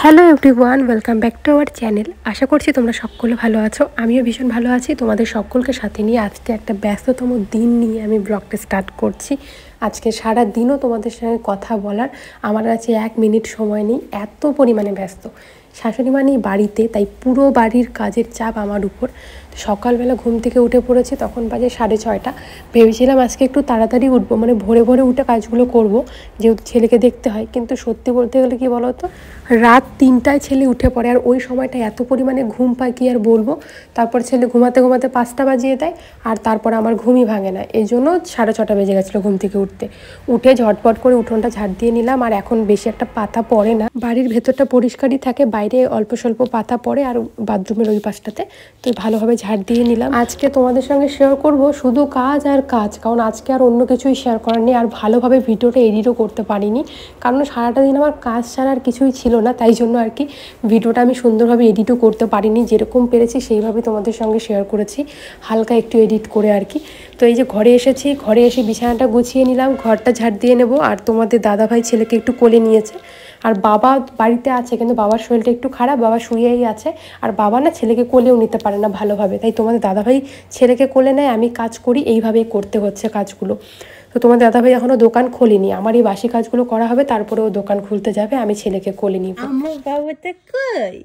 Hello everyone, welcome back to our channel. আশা করছি তোমরা সকলে ভালো আছো। আমিও ভীষণ ভালো আছি। তোমাদের সকলকে সাথে নিয়ে আজকে একটা ব্যস্ততম দিন নিয়ে আমি ব্লগটা স্টার্ট করছি। আজকে সারা দিনও তোমাদের সঙ্গে কথা বলার আমার কাছে 1 মিনিট সময় নেই, এত পরিমাণে ব্যস্ত। শাশুড়ি মা নেই বাড়িতে, তাই পুরো বাড়ির কাজের চাপ আমার উপর। সকালবেলা ঘুম থেকে উঠে পড়েছি, তখন বাজে 6:30। ভেবেছিলাম আজকে একটু তাড়াতাড়ি উঠবো, মানে ভোরে ভোরে উঠে কাজগুলো করব, যেহেতু ছেলেকে দেখতে হয়। কিন্তু সত্যি বলতে গেলে কি বলো তো, রাত 3টায় ছেলে উঠে পড়ে, আর ওই সময়টা এত পরিমাণে ঘুম পায় কি আর বলবো। তারপর ছেলে ঘুমাতে ঘুমাতে 5টা বাজিয়ে দেয়, আর তারপর আমার ঘুমই ভাঙে না। এই জন্য 6:30 বেজে গেছিলো ঘুম থেকে উঠে ঝটপট করে উঠোনটা ঝাড় দিয়ে নিলাম। আর এখন বেশি একটা পাতা পড়ে না, বাড়ির ভেতরটা পরিষ্কারই থাকে, বাইরে অল্প স্বল্প পাতা পড়ে, আর বাথরুমের ওই পাশটাতে তো ভালোভাবে ঝাড় দিয়ে নিলাম। আজকে তোমাদের সঙ্গে শেয়ার করব শুধু কাজ আর কাজ, কারণ আজকে আর অন্য কিছুই শেয়ার করার নেই। আর ভালোভাবে ভিডিওটা এডিটও করতে পারিনি, কারণ সারাটা দিন আমার কাজ ছাড়া আর কিছুই ছিল না। তাই জন্য আর কি ভিডিওটা আমি সুন্দরভাবে এডিটও করতে পারিনি, যেরকম পেরেছি সেইভাবে তোমাদের সঙ্গে শেয়ার করেছি, হালকা একটু এডিট করে আর কি। তো এই যে ঘরে এসেছি, ঘরে এসে বিছানাটা গুছিয়ে নিলাম, ঘরটা ঝাড় দিয়ে নেব। আর তোমাদের দাদাভাই ছেলেকে একটু কোলে নিয়েছে, আর বাবা বাড়িতে আছে, কিন্তু বাবার শরীরটা একটু খারাপ, বাবা শুয়েই আছে। আর বাবা না ছেলেকে কোলেও নিতে পারে না ভালোভাবে, তাই তোমাদের দাদাভাই ছেলেকে কোলে নেয়, আমি কাজ করি, এইভাবেই করতে হচ্ছে কাজগুলো। তো তোমার দাদাভাই এখনও দোকান খোলেনি, আমার এই বাসি কাজগুলো করা হবে, তারপরে ও দোকান খুলতে যাবে, আমি ছেলেকে কোলে নিব। আমার বাবাটা কই?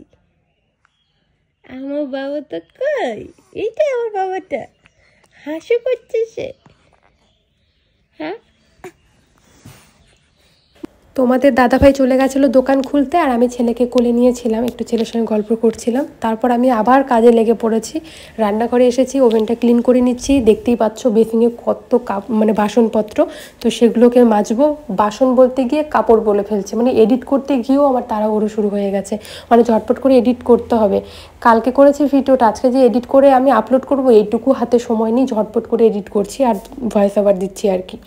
আমার বাবাটা কই? এইটা আমার বাবাটা হাসি করছে সে। হ্যাঁ, তোমাদের দাদাভাই চলে গেছিলো দোকান খুলতে, আর আমি ছেলেকে কোলে নিয়েছিলাম, একটু ছেলের সঙ্গে গল্প করছিলাম। তারপর আমি আবার কাজে লেগে পড়েছি, রান্নাঘরে এসেছি, ওভেনটা ক্লিন করে নিচ্ছি। দেখতেই পাচ্ছ বেসিংয়ে কত মানে বাসনপত্র, তো সেগুলোকে মাজবো। বাসন বলতে গিয়ে কাপড় বলে ফেলছে, মানে এডিট করতে গিয়েও আমার তাড়াহুড়ো শুরু হয়ে গেছে, মানে ঝটপট করে এডিট করতে হবে। কালকে করেছি ভিডিওটা, আজকে যে এডিট করে আমি আপলোড করবো এইটুকু হাতে সময় নেই, ঝটপট করে এডিট করছি আর ভয়েস ওভার দিচ্ছি আর কি।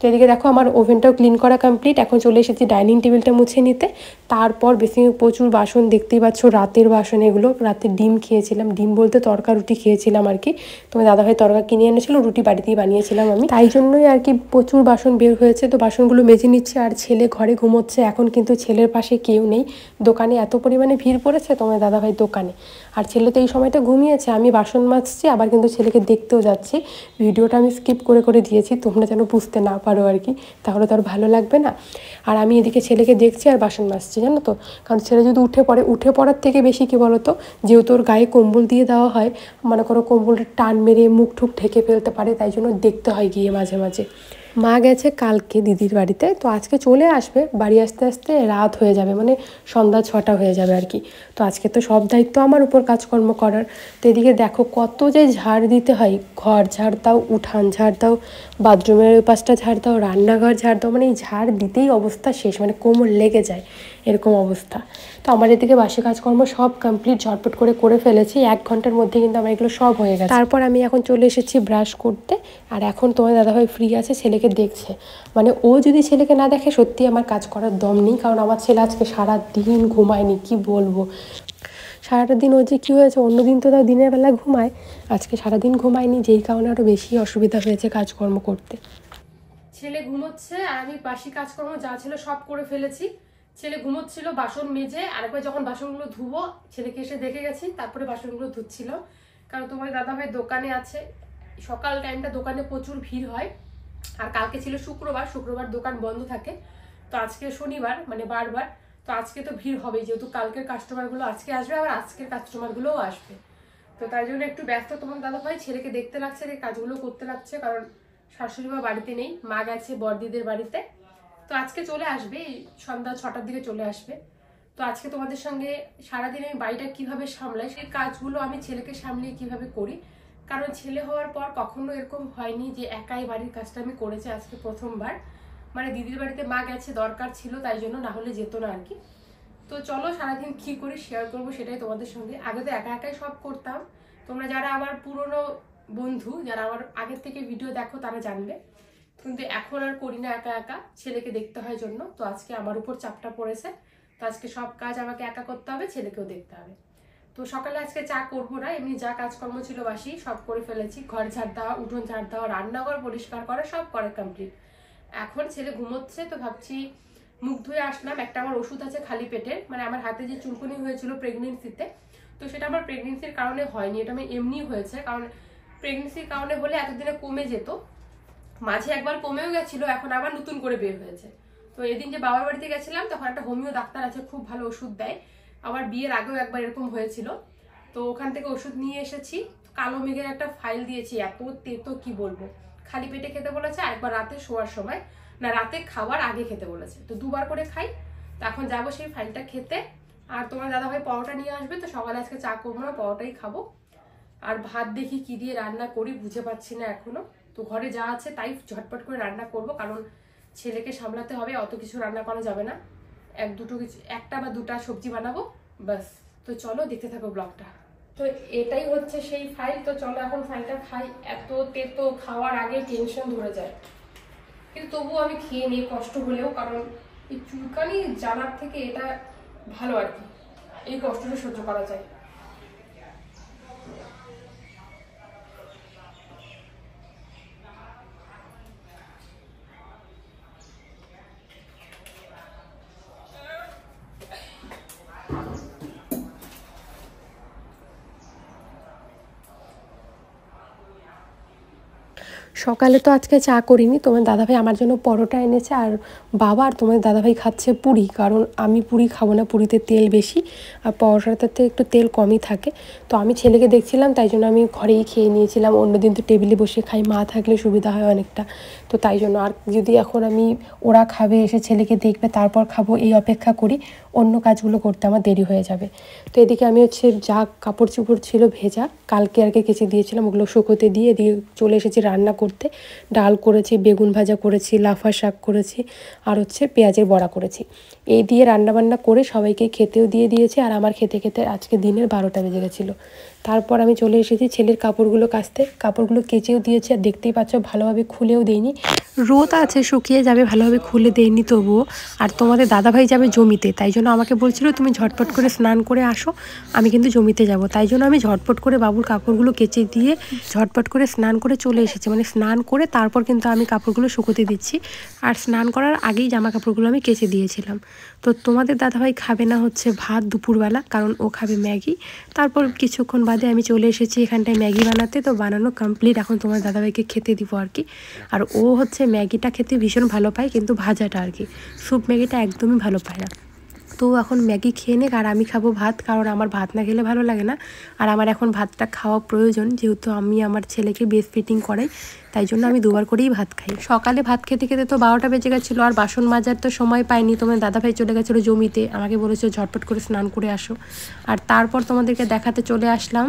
তো এদিকে দেখো আমার ওভেনটাও ক্লিন করা কমপ্লিট। এখন চলে এসেছি ডাইনিং টেবিলটা মুছে নিতে। তারপর বেশি প্রচুর বাসন, দেখতেই পাচ্ছ রাতের বাসন এগুলো। রাতে ডিম খেয়েছিলাম, ডিম বলতে তরকা রুটি খেয়েছিলাম আর কি। তোমার দাদাভাই তরকা কিনে এনেছিল, রুটি বাড়িতেই বানিয়েছিলাম আমি, তাই জন্যই আর কি প্রচুর বাসন বের হয়েছে। তো বাসনগুলো মেজে নিচ্ছে, আর ছেলে ঘরে ঘুমোচ্ছে। এখন কিন্তু ছেলের পাশে কেউ নেই, দোকানে এত পরিমাণে ভিড় পড়েছে তোমার দাদাভাই দোকানে, আর ছেলে তো এই সময়টা ঘুমিয়েছে। আমি বাসন মাজছি, আবার কিন্তু ছেলেকে দেখতেও যাচ্ছি। ভিডিওটা আমি স্কিপ করে করে দিয়েছি, তোমরা যেন বুঝতে না পারো আর কি, তাহলে তো আর ভালো লাগবে না। আর আমি এদিকে ছেলেকে দেখছি আর বাসন মাজছি, জানো তো। কারণ ছেলে যদি উঠে পড়ার থেকে বেশি কী বলো তো, যেহেতু ওর গায়ে কম্বল দিয়ে দেওয়া হয়, মনে করো কম্বলটা টান মেরে মুখ ঠুক ঢেকে ফেলতে পারে, তাই জন্য দেখতে হয় গিয়ে মাঝে মাঝে। মা গেছে কালকে দিদির বাড়িতে, তো আজকে চলে আসবে। বাড়ি আসতে আসতে রাত হয়ে যাবে, মানে সন্ধ্যা 6টা হয়ে যাবে আর কি। তো আজকে তো সব দায়িত্ব আমার উপর কাজকর্ম করার। তো এদিকে দেখো কত যে ঝাড় দিতে হয়, ঘর ঝাড় দাও, উঠান ঝাড় দাও, বাথরুমের ওই পাশটা ঝাড় দাও, রান্নাঘর ঝাড় দাও, মানে এই ঝাড় দিতেই অবস্থা শেষ, মানে কোমর লেগে যায় এরকম অবস্থা। তো আমার এদিকে বাসি কাজকর্ম সব কমপ্লিট, ঝটপট করে ফেলেছি। 1 ঘন্টার মধ্যে কিন্তু আমার এগুলো সব হয়ে গেছে। তারপর আমি এখন চলে এসেছি ব্রাশ করতে, আর এখন তোমার দাদাভাই ফ্রি আছে, ছেলেকে দেখছে। মানে ও যদি ছেলেকে না দেখে সত্যি আমার কাজ করার দম নেই, কারণ আমার ছেলে আজকে সারা দিন ঘুমায়নি, কি বলবো। সারাটা দিন ও যে কী হয়েছে, অন্যদিন তো তাও দিনের বেলা ঘুমায়, আজকে সারাদিন ঘুমায়নি, যেই কারণে আরও বেশি অসুবিধা হয়েছে কাজকর্ম করতে। ছেলে ঘুমোচ্ছে, আর আমি বাসি কাজকর্ম যা ছিল সব করে ফেলেছি। ছেলে ঘুমোচ্ছিল, বাসন মেজে আরেকবার যখন বাসনগুলো ধুবো, ছেলেকে এসে দেখে গেছি, তারপরে বাসনগুলো ধুচ্ছিল। কারণ তোমার দাদাভাই দোকানে আছে, সকাল টাইমটা দোকানে প্রচুর ভিড় হয়। আর কালকে ছিল শুক্রবার দোকান বন্ধ থাকে। তো আজকে শনিবার, মানে বারবার, তো আজকে তো ভিড় হবেই, যেহেতু কালকের কাস্টমারগুলো আজকে আসবে, আবার আজকের কাস্টমারগুলোও আসবে। তো তাই জন্য একটু ব্যস্ত তোমার দাদাভাই, ছেলেকে দেখতে লাগছে, কাজগুলো করতে লাগছে, কারণ শাশুড়ি মা বাড়িতে নেই, মা গেছে বড়দিদের বাড়িতে। তো আজকে চলে আসবে, সন্ধ্যা 6টার দিকে চলে আসবে। তো আজকে তোমাদের সঙ্গে সারাদিন আমি বাড়িটা কিভাবে সামলাই, সেই কাজগুলো আমি ছেলেকে সামলিয়ে কিভাবে করি। কারণ ছেলে হওয়ার পর কখনো এরকম হয়নি যে একাই বাড়ির কাজটা আমি করেছি, আজকে প্রথমবার। মানে দিদির বাড়িতে মা গেছে, দরকার ছিল, তাই জন্য, না হলে যেত না আর কি। তো চলো সারাদিন কি করি শেয়ার করবো সেটাই তোমাদের সঙ্গে। আগে তো একা একাই সব করতাম, তোমরা যারা আমার পুরনো বন্ধু, যারা আমার আগের থেকে ভিডিও দেখো তারা জানবে। কিন্তু এখন আর করি না একা একা, ছেলেকে দেখতে হয় জন্য। তো আজকে আমার উপর চাপটা পড়েছে, তো আজকে সব কাজ আমাকে একা করতে হবে, ছেলেকেও দেখতে হবে। তো সকালে আজকে চা করবো না, এমনি যা কাজকর্ম ছিল বাসি সব করে ফেলেছি। ঘর ঝাড় দেওয়া, উঠোন ঝাড় দেওয়া, রান্নাঘর পরিষ্কার করা সব করা কমপ্লিট। এখন ছেলে ঘুমোচ্ছে, তো ভাবছি মুখ ধুয়ে আসলাম। একটা আমার ওষুধ আছে খালি পেটের, মানে আমার হাতে যে চুলকুনি হয়েছিল প্রেগনেন্সিতে, তো সেটা আমার প্রেগনেন্সির কারণে হয়নি, এটা আমি এমনি হয়েছে। কারণ প্রেগনেন্সির কারণে হলে এতদিনে কমে যেত, মাঝে একবার কমেও গেছিল, এখন আবার নতুন করে বের হয়েছে। তো এদিন যে বাবার বাড়িতে গেছিলাম তখন একটা হোমিও ডাক্তার আছে, খুব ভালো ওষুধ দেয়। আমার বিয়ের আগেও একবার এরকম হয়েছিল, তো ওখান থেকে ওষুধ নিয়ে এসেছি। কালো মেঘের একটা ফাইল দিয়েছি, এত তেতো কি বলবো। খালি পেটে খেতে বলেছে, একবার রাতে শোয়ার সময়, না রাতে খাওয়ার আগে খেতে বলেছে, তো 2 বার করে খাই। তো এখন যাবো সেই ফাইলটা খেতে। আর তোমার দাদাভাই পরোটা নিয়ে আসবে, তো সকালে আজকে চা করবো না, পরোটাই খাবো। আর ভাত দেখি কি দিয়ে রান্না করি, বুঝে পাচ্ছি না এখনো। তো ঘরে যা আছে তাই ঝটপট করে রান্না করব, কারণ ছেলেকে সামলাতে হবে, অত কিছু রান্না করা যাবে না। একটা বা দুটা সবজি বানাবো বাস। তো চলো দেখতে থাকো ব্লগটা। তো এটাই হচ্ছে সেই ফাইল, তো চলো এখন ফাইলটা খাই। এত তেতো, খাওয়ার আগে টেনশন ধরে যায়, কিন্তু তবুও আমি খেয়ে নিই কষ্ট হলেও, কারণ এই চুলকানি জ্বালার থেকে এটা ভালো আর কি, এই কষ্টটা সহ্য করা যায়। সকালে তো আজকে চা করিনি, তোমার দাদাভাই আমার জন্য পরোটা এনেছে, আর বাবা আর তোমার দাদাভাই খাচ্ছে পুরি, কারণ আমি পুরি খাবো না, পুরিতে তেল বেশি আর পরোটাতে একটু তেল কমই থাকে। তো আমি ছেলেকে দেখছিলাম, তাই জন্য আমি ঘরেই খেয়ে নিয়েছিলাম। অন্যদিন তো টেবিলে বসে খাই, মা থাকলে সুবিধা হয় অনেকটা, তো তাই জন্য। আর যদি এখন আমি ওরা খাবে, এসে ছেলেকে দেখবে, তারপর খাবো, এই অপেক্ষা করি, অন্য কাজগুলো করতে আমার দেরি হয়ে যাবে। তো এদিকে আমি হচ্ছে যা কাপড় চোপড় ছিল ভেজা, কালকে আর কি কেচে দিয়েছিলাম, ওগুলো শুকোতে দিয়ে এদিকে চলে এসেছি রান্না করতে। ডাল করেছি, বেগুন ভাজা করেছি, লাফা শাক করেছি, আর হচ্ছে পেঁয়াজের বড়া করেছি। এই দিয়ে রান্নাবান্না করে সবাইকে খেতেও দিয়ে দিয়েছি, আর আমার খেতে খেতে আজকে দিনের 12টা বেজে গেছিলো। তারপর আমি চলে এসেছি ছেলের কাপড়গুলো কাচতে, কাপড়গুলো কেচেও দিয়েছি, আর দেখতেই পাচ্ছ ভালোভাবে খুলেও দেইনি। রোদ আছে, শুকিয়ে যাবে, ভালোভাবে খুলে দেয়নি তবুও। আর তোমাদের দাদাভাই যাবে জমিতে, তাই জন্য আমাকে বলছিল তুমি ঝটপট করে স্নান করে আসো, আমি কিন্তু জমিতে যাব। তাই জন্য আমি ঝটপট করে বাবুর কাপড়গুলো কেচে দিয়ে ঝটপট করে স্নান করে চলে এসেছি, মানে স্নান করে তারপর কিন্তু আমি কাপড়গুলো শুকোতে দিচ্ছি। আর স্নান করার আগেই জামা কাপড়গুলো আমি কেচে দিয়েছিলাম। তো তোমাদের দাদাভাই খাবে না হচ্ছে ভাত দুপুরবেলা, কারণ ও খাবে ম্যাগি। তারপর কিছুক্ষণ বাদে আমি চলে এসেছি এখানটায় ম্যাগি বানাতে, তো বানানো কমপ্লিট, এখন তোমার দাদাভাইকে খেতে দিব আর কি। আর ও হচ্ছে ম্যাগিটা খেতে ভীষণ ভালো পায়, কিন্তু ভাজাটা আর কি, স্যুপ ম্যাগিটা একদমই ভালো পায় না। তো এখন ম্যাগি খেয়ে নেক, আর আমি খাবো ভাত, কারণ আমার ভাত না খেলে ভালো লাগে না। আর আমার এখন ভাতটা খাওয়া প্রয়োজন, যেহেতু আমি আমার ছেলেকে ব্রেস্ট ফিডিং করাই, তাই জন্য আমি 2 বার করেই ভাত খাই। সকালে ভাত খেতে খেতে তো 12টা বেজে গেছিলো, আর বাসন মাজার তো সময় পাইনি। তোমার দাদাভাই চলে গেছিলো জমিতে, আমাকে বলেছে ঝটপট করে স্নান করে আসো। আর তারপর তোমাদেরকে দেখাতে চলে আসলাম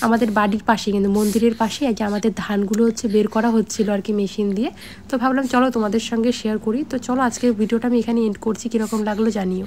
আমাদের বাড়ির পাশে, কিন্তু মন্দিরের পাশে, যে আমাদের ধানগুলো হচ্ছে বের করা হচ্ছিল আর কি মেশিন দিয়ে। তো ভাবলাম চলো তোমাদের সঙ্গে শেয়ার করি। তো চলো আজকের ভিডিওটা আমি এখানে এন্ড করছি, কীরকম লাগলো জানিও।